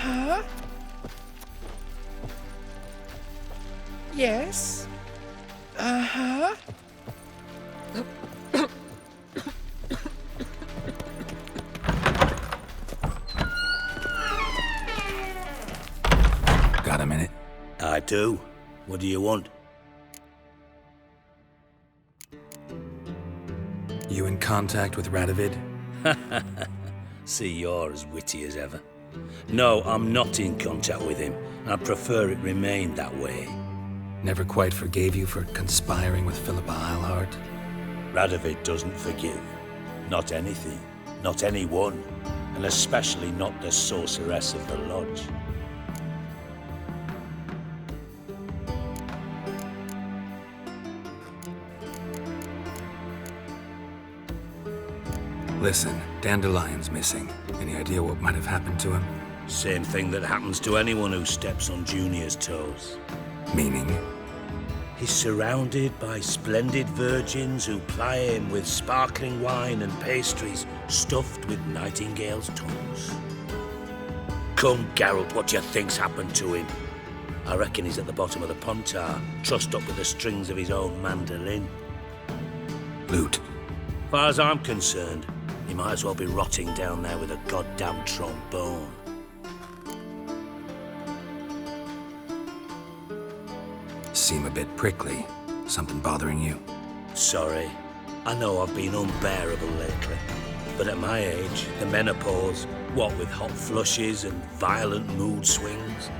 Uh-huh. Yes. Uh-huh. Got a minute? I do. What do you want? You in contact with Radovid? See, you're as witty as ever. No, I'm not in contact with him. I prefer it remained that way. Never quite forgave you for conspiring with Philippa Eilhart? Radovid doesn't forgive. Not anything. Not anyone. And especially not the sorceress of the Lodge. Listen, Dandelion's missing. Any idea what might have happened to him? Same thing that happens to anyone who steps on Junior's toes. Meaning? He's surrounded by splendid virgins who ply him with sparkling wine and pastries stuffed with nightingales' tongues. Come, Geralt, what do you think's happened to him? I reckon he's at the bottom of the Pontar, trussed up with the strings of his own mandolin. Loot. Far as I'm concerned, he might as well be rotting down there with a goddamn trombone. Seem a bit prickly. Something bothering you? Sorry. I know I've been unbearable lately. But at my age, the menopause, what with hot flushes and violent mood swings.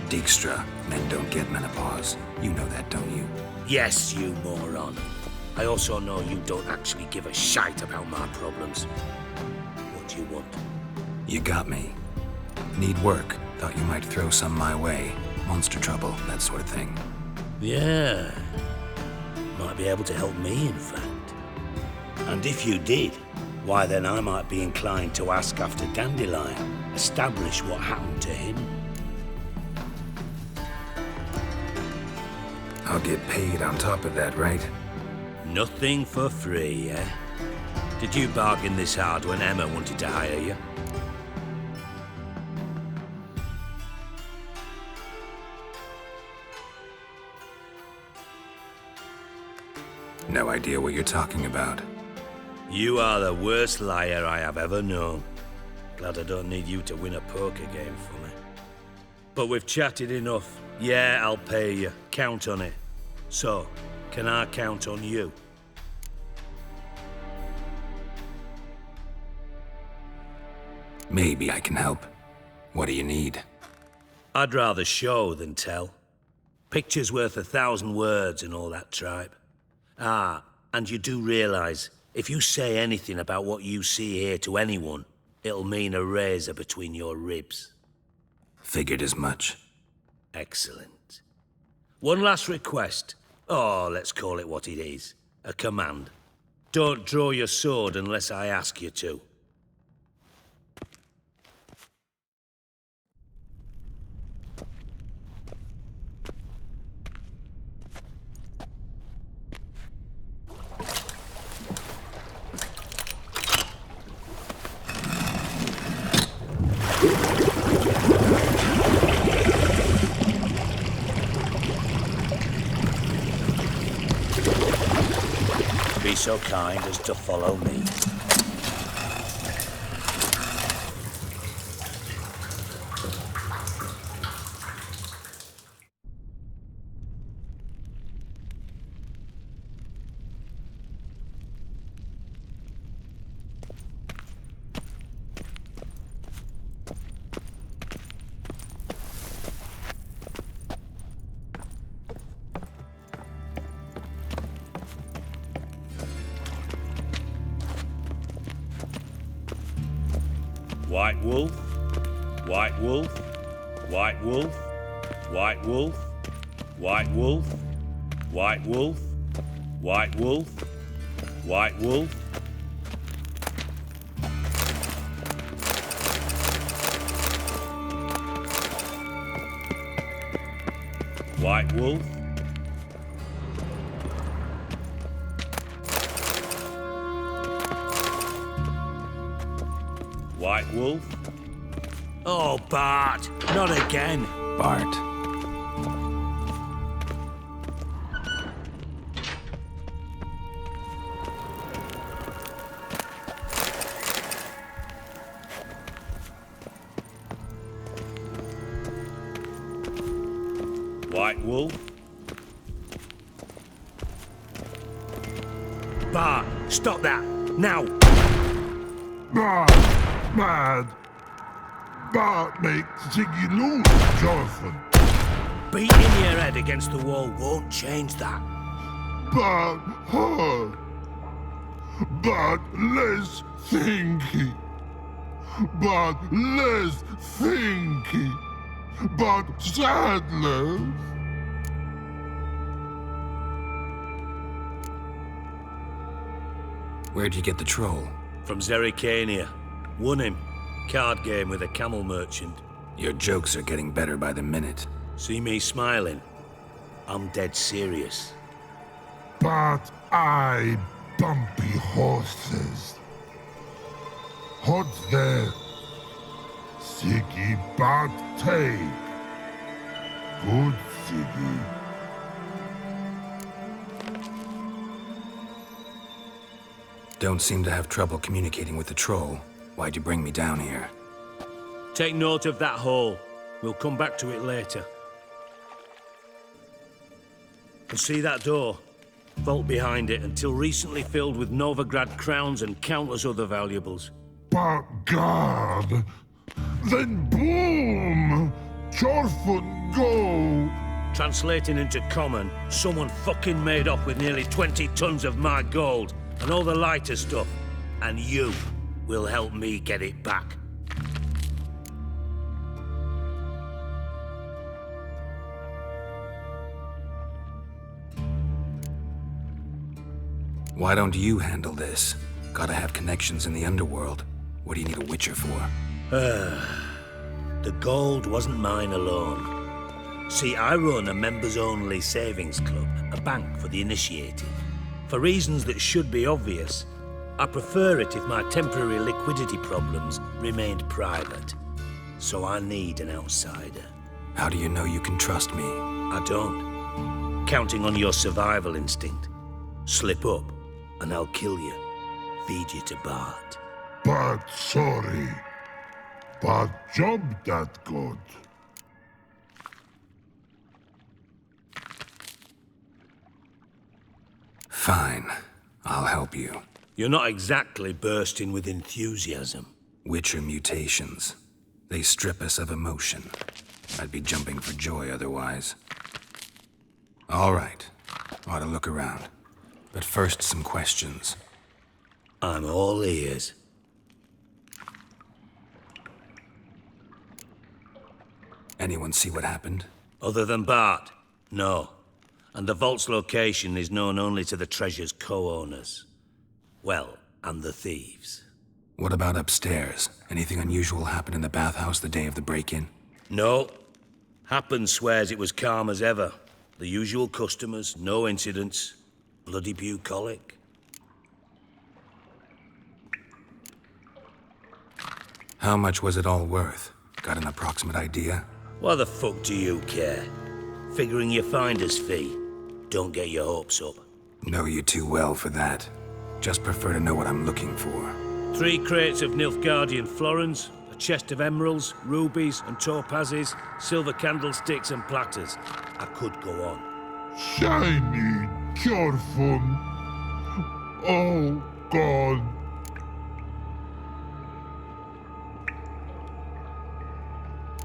Dijkstra, men don't get menopause. You know that, don't you? Yes, you moron. I also know you don't actually give a shite about my problems. What do you want? You got me. Need work. Thought you might throw some my way. Monster trouble, that sort of thing. Yeah. Might be able to help me, in fact. And if you did, why then I might be inclined to ask after Dandelion, establish what happened to him. I'll get paid on top of that, right? Nothing for free, eh? Did you bargain this hard when Emma wanted to hire you? No idea what you're talking about. You are the worst liar I have ever known. Glad I don't need you to win a poker game for me. But we've chatted enough. Yeah, I'll pay you. Count on it. So, can I count on you? Maybe I can help. What do you need? I'd rather show than tell. Picture's worth 1,000 words and all that tripe. Ah, and you do realize, if you say anything about what you see here to anyone, it'll mean a razor between your ribs. Figured as much. Excellent. One last request. Oh, let's call it what it is. A command. Don't draw your sword unless I ask you to. Be so kind as to follow me. White wolf, white wolf, white wolf, white wolf, white wolf, white wolf, white wolf, white wolf. White wolf. White wolf. Oh, Bart, not again. Bart. White wool? Bart, stop that, now! Bart, mad. Bart make Ziggy lose, Jonathan. Beating your head against the wall won't change that. Bart hard. Bart less thinky. Bart less thinky. Bart sadler. Where'd you get the troll? From Zerrikania. Won him. Card game with a camel merchant. Your jokes are getting better by the minute. See me smiling? I'm dead serious. But I bumpy horses. Hot there. Siggy Bart take. Good Siggy. Don't seem to have trouble communicating with the troll. Why'd you bring me down here? Take note of that hole. We'll come back to it later. And see that door? Vault behind it, until recently filled with Novigrad crowns and countless other valuables. But God, then boom! Chorfun go! Translating into common, someone fucking made off with nearly 20 tons of my gold, and all the lighter stuff. And you will help me get it back. Why don't you handle this? Gotta have connections in the underworld. What do you need a witcher for? The gold wasn't mine alone. See, I run a members-only savings club, a bank for the initiated. For reasons that should be obvious, I prefer it if my temporary liquidity problems remained private. So I need an outsider. How do you know you can trust me? I don't. Counting on your survival instinct. Slip up, and I'll kill you. Feed you to Bart. But sorry. But job that good. Fine. I'll help you. You're not exactly bursting with enthusiasm. Witcher mutations. They strip us of emotion. I'd be jumping for joy otherwise. All right. Ought to look around. But first, some questions. I'm all ears. Anyone see what happened? Other than Bart? No. And the vault's location is known only to the treasure's co-owners. Well, and the thieves. What about upstairs? Anything unusual happen in the bathhouse the day of the break-in? No. Happen swears it was calm as ever. The usual customers, no incidents. Bloody bucolic. How much was it all worth? Got an approximate idea? Why the fuck do you care? Figuring your finder's fee. Don't get your hopes up. Know you too well for that. Just prefer to know what I'm looking for. 3 crates of Nilfgaardian florins, a chest of emeralds, rubies and topazes, silver candlesticks and platters. I could go on. Shiny, Chorfun. Oh, God.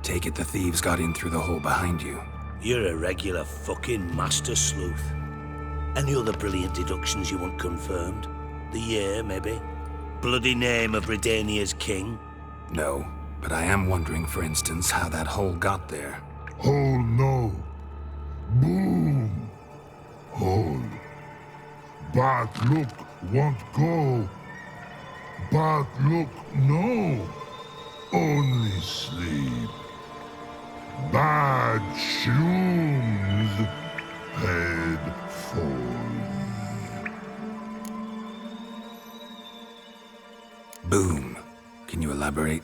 Take it the thieves got in through the hole behind you. You're a regular fucking master sleuth. Any other brilliant deductions you want confirmed? The year, maybe? Bloody name of Redania's king? No, but I am wondering, for instance, how that hole got there. Hole no. Boom. Hole. But look, won't go. But look, no. Only sleep. Bad shoes. Head fall. Boom. Can you elaborate?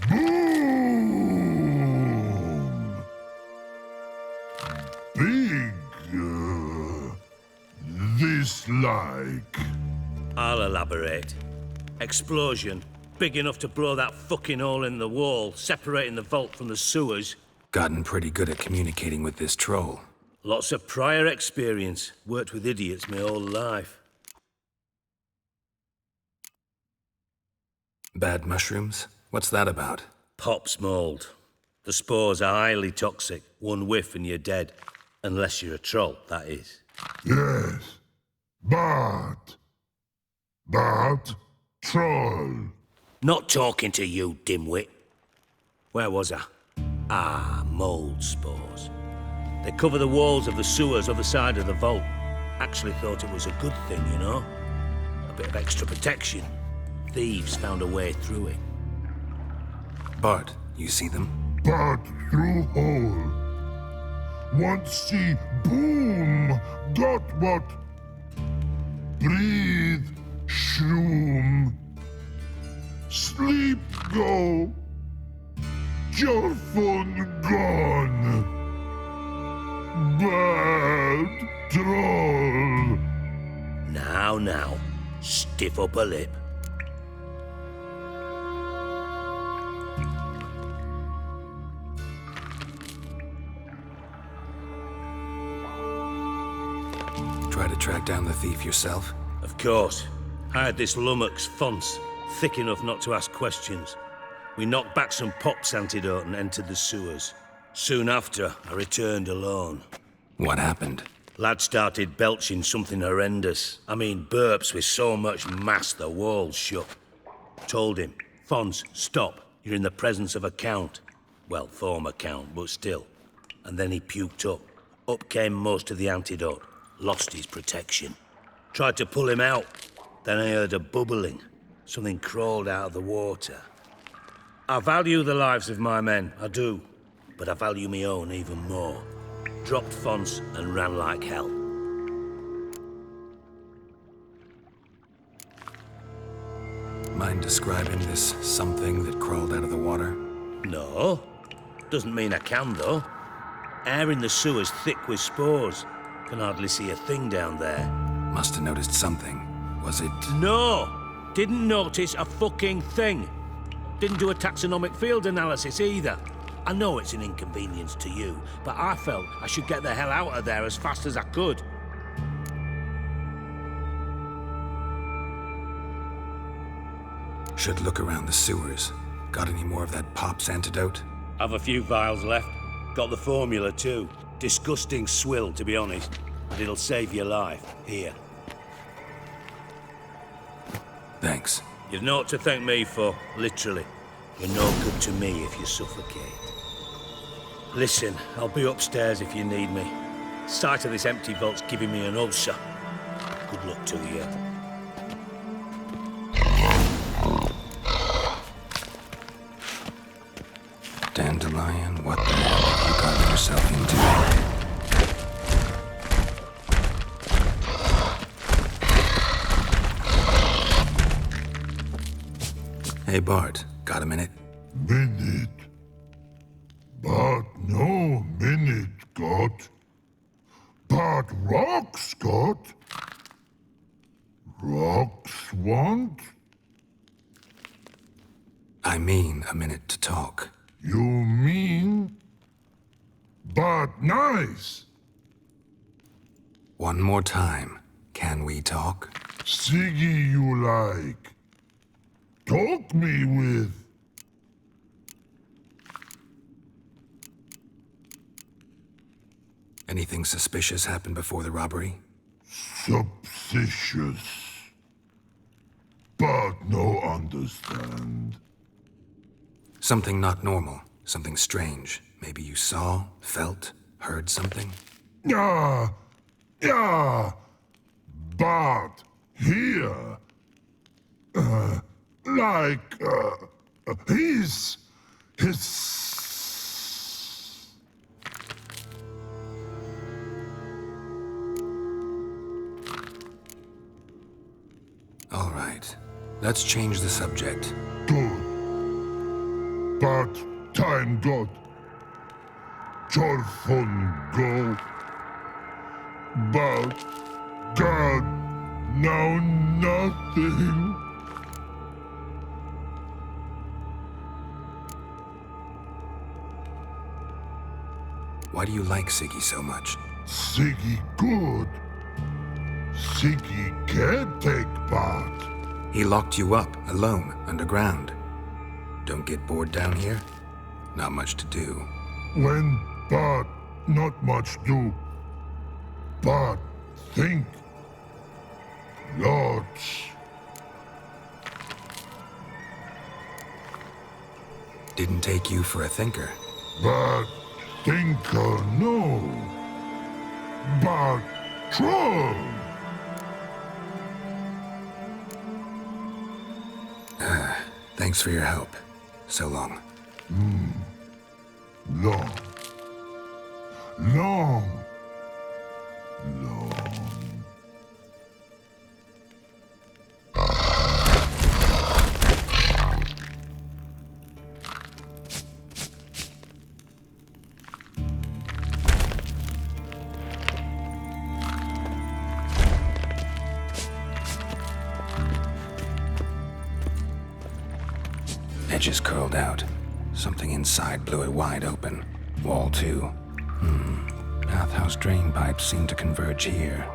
Boom! like? I'll elaborate. Explosion, big enough to blow that fucking hole in the wall, separating the vault from the sewers. Gotten pretty good at communicating with this troll. Lots of prior experience. Worked with idiots my whole life. Bad mushrooms? What's that about? Pops mold. The spores are highly toxic. One whiff and you're dead. Unless you're a troll, that is. Yes. But troll. Not talking to you, dimwit. Where was I? Ah, mold spores. They cover the walls of the sewers other side of the vault. Actually thought it was a good thing, you know? A bit of extra protection. Thieves found a way through it. Bart, you see them? But through hole. Once see boom. Got what? Breathe. Shroom. Sleep go. Your phone gone. Bad troll. Now, stiff up a lip. Try to track down the thief yourself? Of course. I had this lummox Fonce, thick enough not to ask questions. We knocked back some pops antidote and entered the sewers. Soon after, I returned alone. What happened? Lad started belching something horrendous. I mean, burps with so much mass the walls shook. Told him, Fonce, stop. You're in the presence of a count. Well, former count, but still. And then he puked up. Up came most of the antidote. Lost his protection. Tried to pull him out. Then I heard a bubbling. Something crawled out of the water. I value the lives of my men, I do. But I value my own even more. Dropped Fonce and ran like hell. Mind describing this something that crawled out of the water? No. Doesn't mean I can, though. Air in the sewer's thick with spores. Can hardly see a thing down there. Must have noticed something. Was it... No! Didn't notice a fucking thing. Didn't do a taxonomic field analysis either. I know it's an inconvenience to you, but I felt I should get the hell out of there as fast as I could. Should look around the sewers. Got any more of that pop's antidote? Have a few vials left. Got the formula too. Disgusting swill, to be honest. But it'll save your life. Here. Thanks. You've naught to thank me for, literally. You're no good to me if you suffocate. Listen, I'll be upstairs if you need me. Sight of this empty vault's giving me an ulcer. Good luck to you. Dandelion, what the hell have you gotten yourself into? Hey Bart, got a minute? Minute. But no minute got. But rocks got. Rocks want? I mean a minute to talk. You mean? But nice. One more time. Can we talk? Siggy you like. Talk me with. Anything suspicious happened before the robbery? Suspicious. But no understand. Something not normal. Something strange. Maybe you saw, felt, heard something? Yeah. But here. His. All right. Let's change the subject. Good. But time got. Jorfun go. But God Now nothing. Why do you like Siggy so much? Siggy good. Siggy can't take part. He locked you up, alone, underground. Don't get bored down here? Not much to do. When but not much do. But think. Lots. Didn't take you for a thinker. But thinker no. But troll. Thanks for your help. So long. Long. Long. Long. Edges curled out. Something inside blew it wide open. Wall too. Bathhouse drain pipes seem to converge here.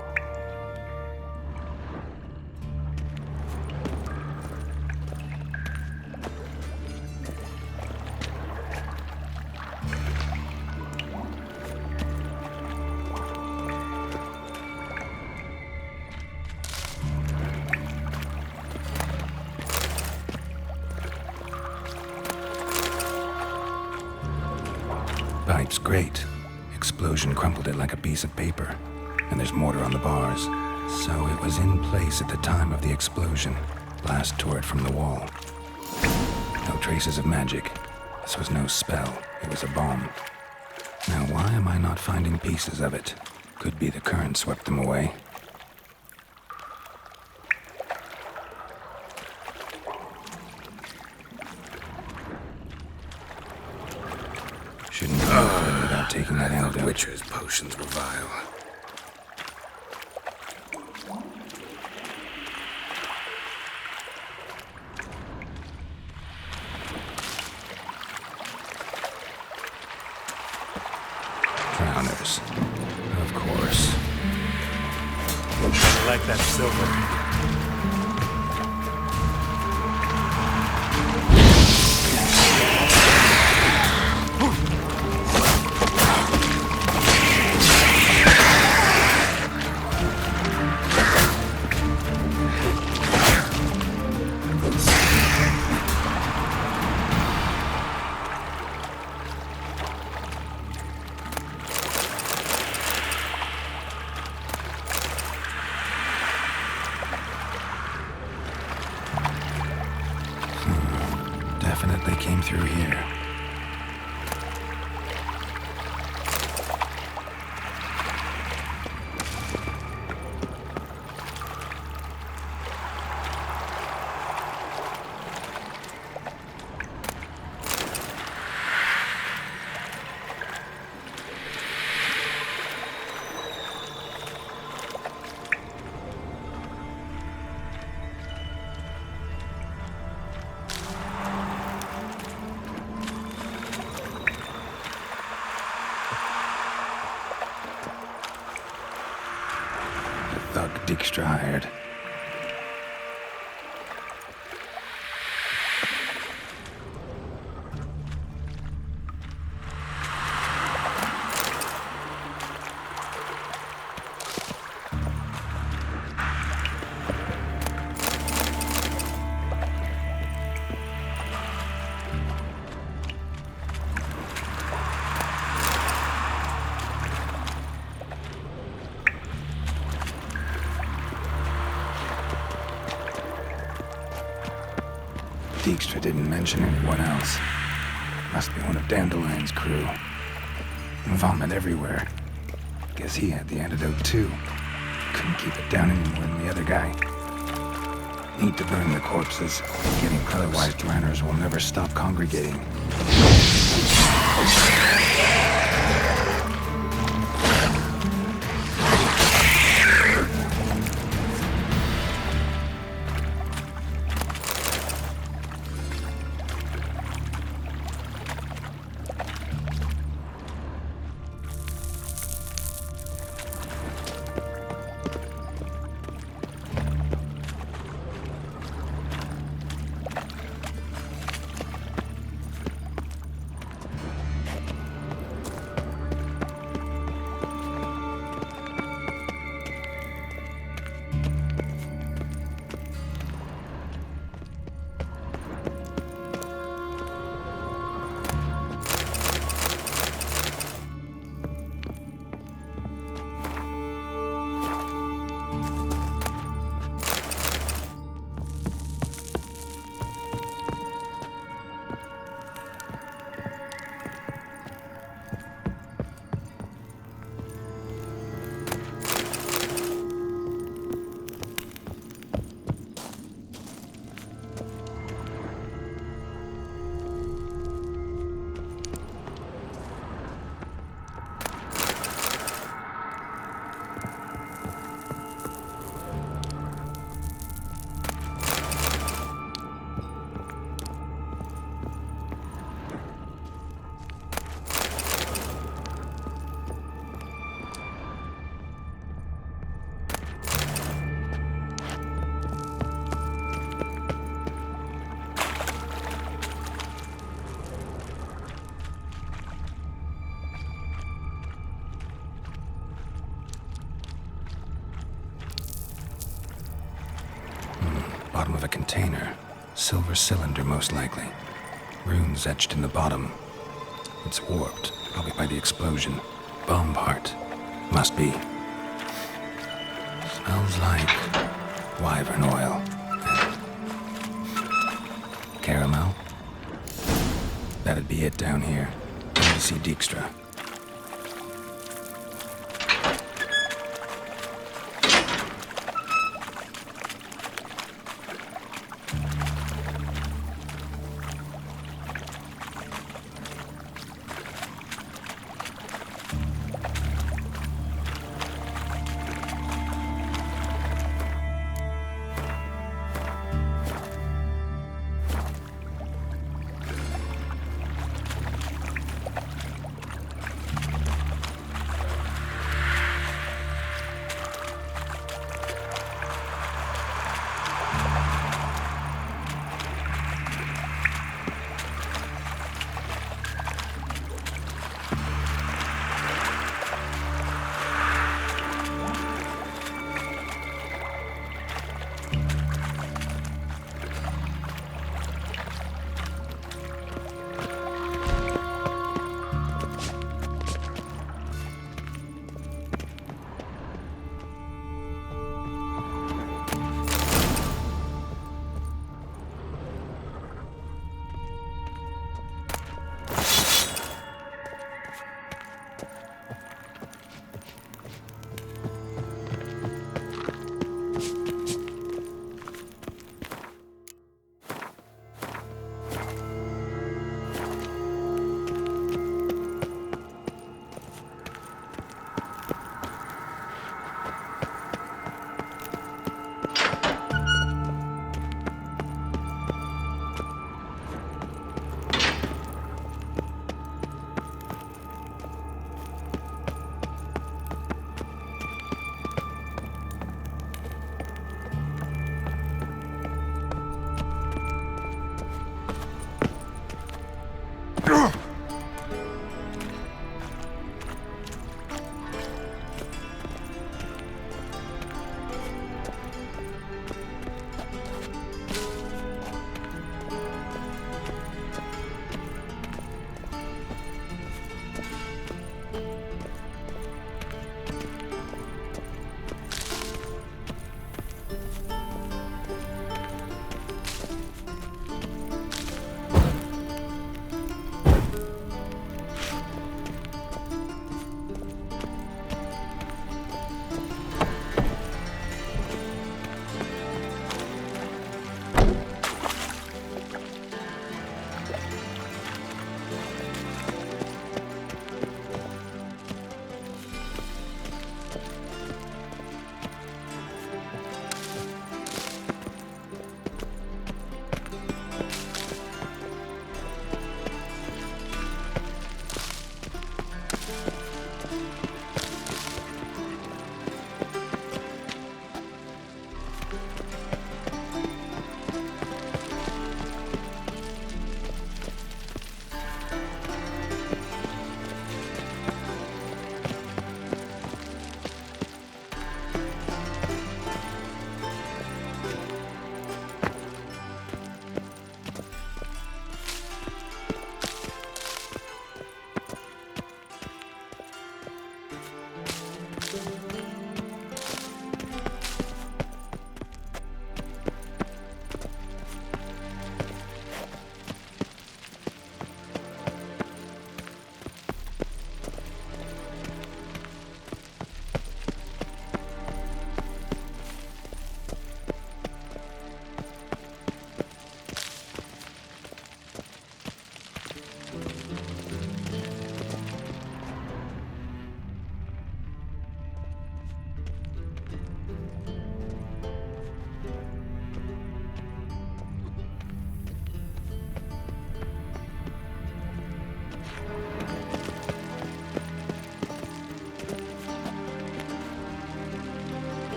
Pipe's great. Explosion crumpled it like a piece of paper. And there's mortar on the bars. So it was in place at the time of the explosion. Blast tore it from the wall. No traces of magic. This was no spell. It was a bomb. Now why am I not finding pieces of it? Could be the current swept them away. Shouldn't go further without taking that antidote. Witcher's potions were vile. Drowners. Of course. I like that silver. Definitely came through here. Thug Dijkstra hired. Dijkstra didn't mention anyone else. Must be one of Dandelion's crew. Vomit everywhere. Guess he had the antidote too. Couldn't keep it down any more than the other guy. Need to burn the corpses. Getting close. Otherwise, drowners will never stop congregating. Bottom of a container. Silver cylinder, most likely. Runes etched in the bottom. It's warped, probably by the explosion. Bomb part. Must be. Smells like wyvern oil. Caramel? That'd be it down here. Going to see Dijkstra.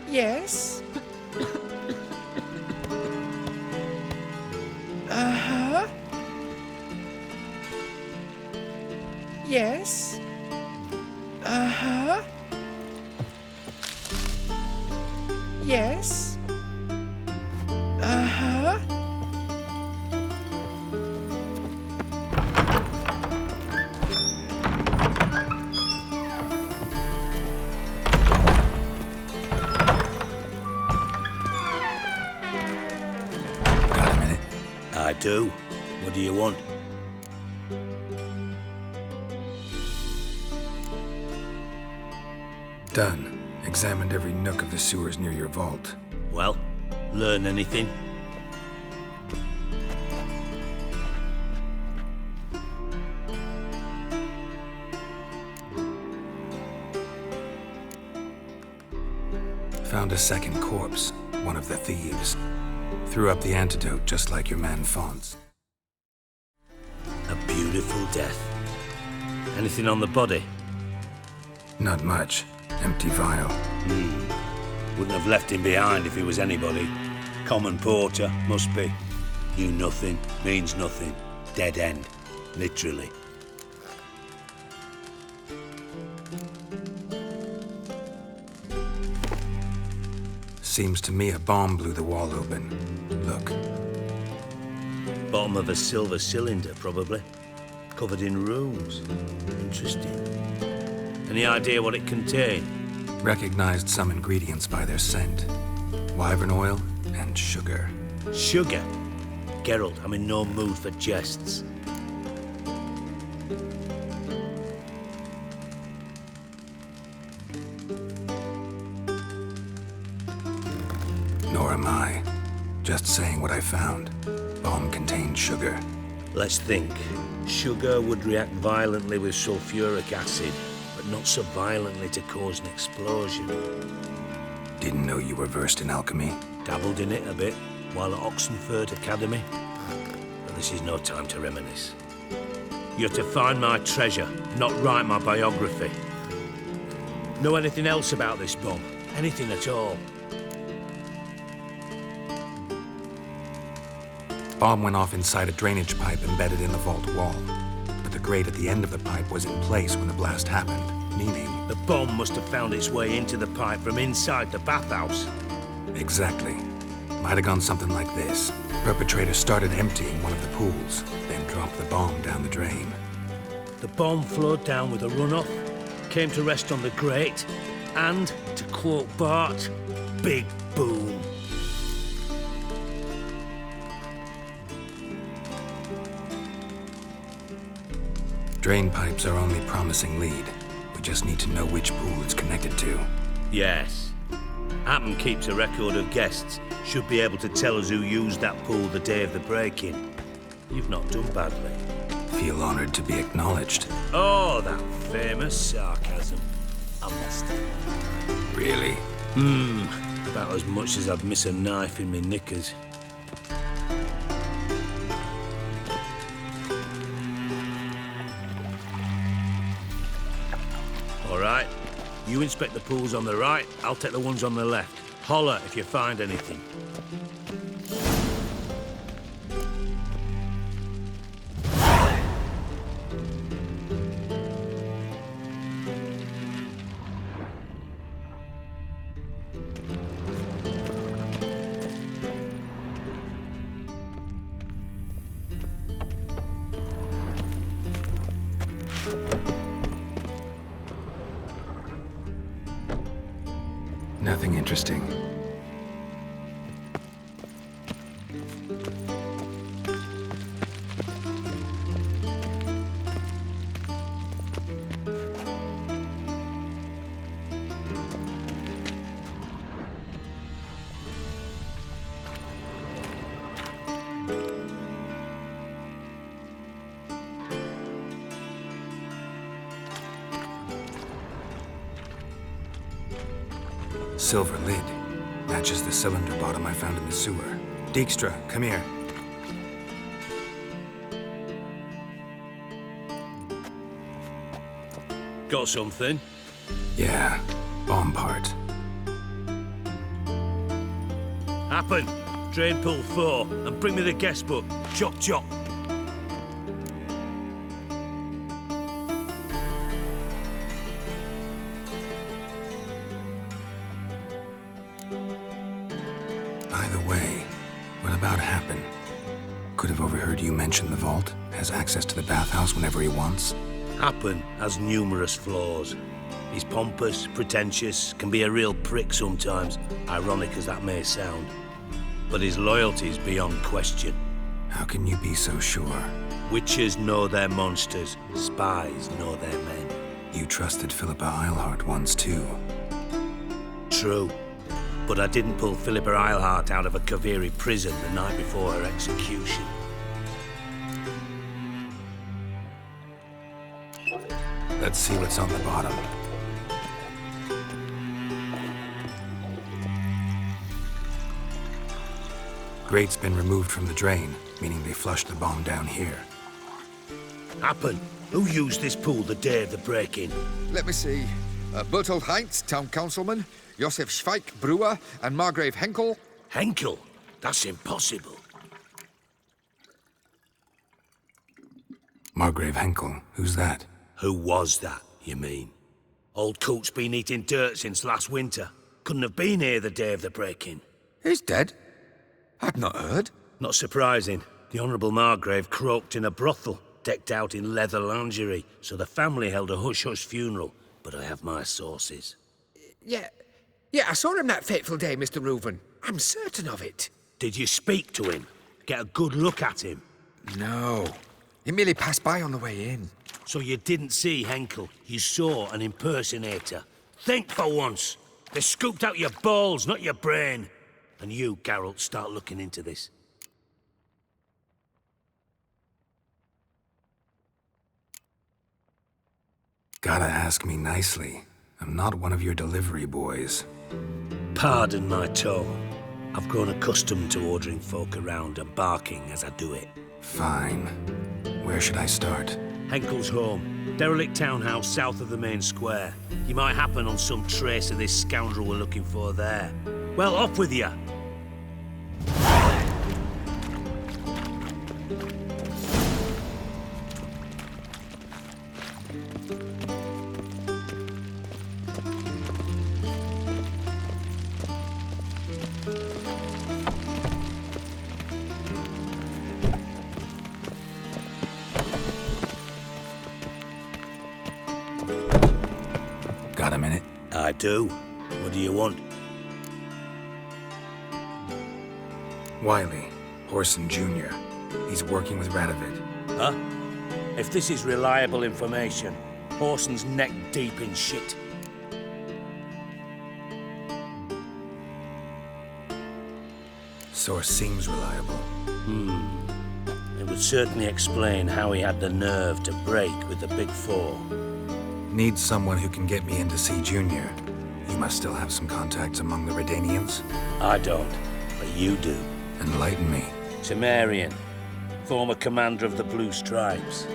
Yes. Uh-huh. Yes. Uh-huh. Yes. Uh-huh. Got a minute? I do. What do you want? Done. Examined every nook of the sewers near your vault. Well, learn anything? Found a second corpse, one of the thieves. Threw up the antidote just like your man Fonz. A beautiful death. Anything on the body? Not much. Empty vial. Wouldn't have left him behind if he was anybody. Common porter, must be. Knew nothing, means nothing. Dead end. Literally. Seems to me a bomb blew the wall open. Look. Bottom of a silver cylinder, probably. Covered in runes. Interesting. Any idea what it contained? Recognized some ingredients by their scent. Wyvern oil and sugar. Sugar? Geralt, I'm in no mood for jests. Nor am I. Just saying what I found. Bomb contained sugar. Let's think. Sugar would react violently with sulfuric acid, but not so violently to cause an explosion. Didn't know you were versed in alchemy. Dabbled in it a bit while at Oxenford Academy. But this is no time to reminisce. You're to find my treasure, not write my biography. Know anything else about this bomb? Anything at all? Bomb went off inside a drainage pipe embedded in the vault wall. But the grate at the end of the pipe was in place when the blast happened, meaning... The bomb must have found its way into the pipe from inside the bathhouse. Exactly. Might have gone something like this. Perpetrator started emptying one of the pools, then dropped the bomb down the drain. The bomb flowed down with a runoff, came to rest on the grate, and, to quote Bart, big boom. Drain pipes are only promising lead. We just need to know which pool it's connected to. Yes. Happen keeps a record of guests. Should be able to tell us who used that pool the day of the break-in. You've not done badly. Feel honored to be acknowledged. Oh, that famous sarcasm. I missed it. Really? About as much as I'd miss a knife in my knickers. All right. You inspect the pools on the right, I'll take the ones on the left. Holler if you find anything. Nothing interesting. Silver lid. Matches the cylinder bottom I found in the sewer. Dijkstra, come here. Got something? Yeah, bomb part. Happen. Drain pool 4, and bring me the guest book. Chop chop. Either way, what about Happen? Could have overheard you mention the vault, has access to the bathhouse whenever he wants. Happen has numerous flaws. He's pompous, pretentious, can be a real prick sometimes, ironic as that may sound. But his loyalty's beyond question. How can you be so sure? Witches know their monsters, spies know their men. You trusted Philippa Eilhart once too. True. But I didn't pull Philippa Eilhart out of a Kaviri prison the night before her execution. Let's see what's on the bottom. Grate's been removed from the drain, meaning they flushed the bomb down here. Happen. Who used this pool the day of the break-in? Let me see. Bertolt Heinz, town councilman, Josef Schweik, brewer, and Margrave Henkel. Henkel? That's impossible. Margrave Henkel, who's that? Who was that, you mean? Old coot's been eating dirt since last winter. Couldn't have been here the day of the break-in. He's dead? I'd not heard. Not surprising. The Honourable Margrave croaked in a brothel, decked out in leather lingerie, so the family held a hush-hush funeral. But I have my sources. Yeah, I saw him that fateful day, Mr. Reuven. I'm certain of it. Did you speak to him? Get a good look at him? No. He merely passed by on the way in. So you didn't see Henkel, you saw an impersonator. Think for once. They scooped out your balls, not your brain. And you, Geralt, start looking into this. Gotta ask me nicely. I'm not one of your delivery boys. Pardon my tone. I've grown accustomed to ordering folk around and barking as I do it. Fine. Where should I start? Henkel's home. Derelict townhouse south of the main square. You might happen on some trace of this scoundrel we're looking for there. Well, off with you! Got a minute? I do. What do you want? Wiley, Horson Jr. He's working with Radovid. Huh? If this is reliable information, Horson's neck deep in shit. Source seems reliable. It would certainly explain how he had the nerve to break with the Big Four. Need someone who can get me in to see Junior. You must still have some contacts among the Redanians. I don't, but you do. Enlighten me. Temerian, former commander of the Blue Stripes.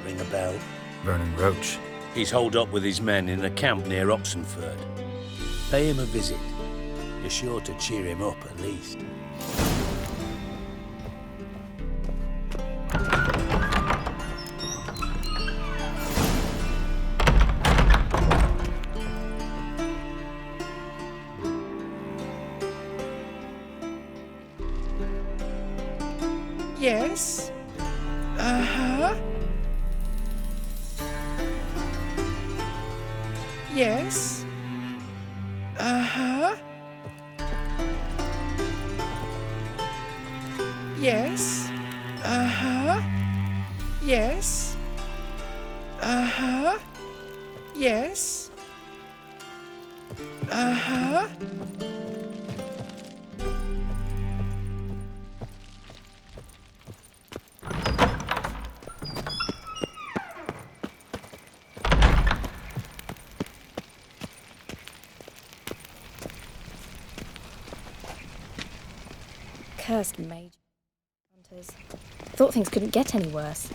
Ring a bell? Vernon Roach. He's holed up with his men in a camp near Oxenford. Pay him a visit. You're sure to cheer him up, at least. Yes? Uh-huh. Yes? Uh-huh. Yes? Uh-huh. Yes? Uh-huh. Yes? Uh-huh. Cursed mage hunters. Thought things couldn't get any worse.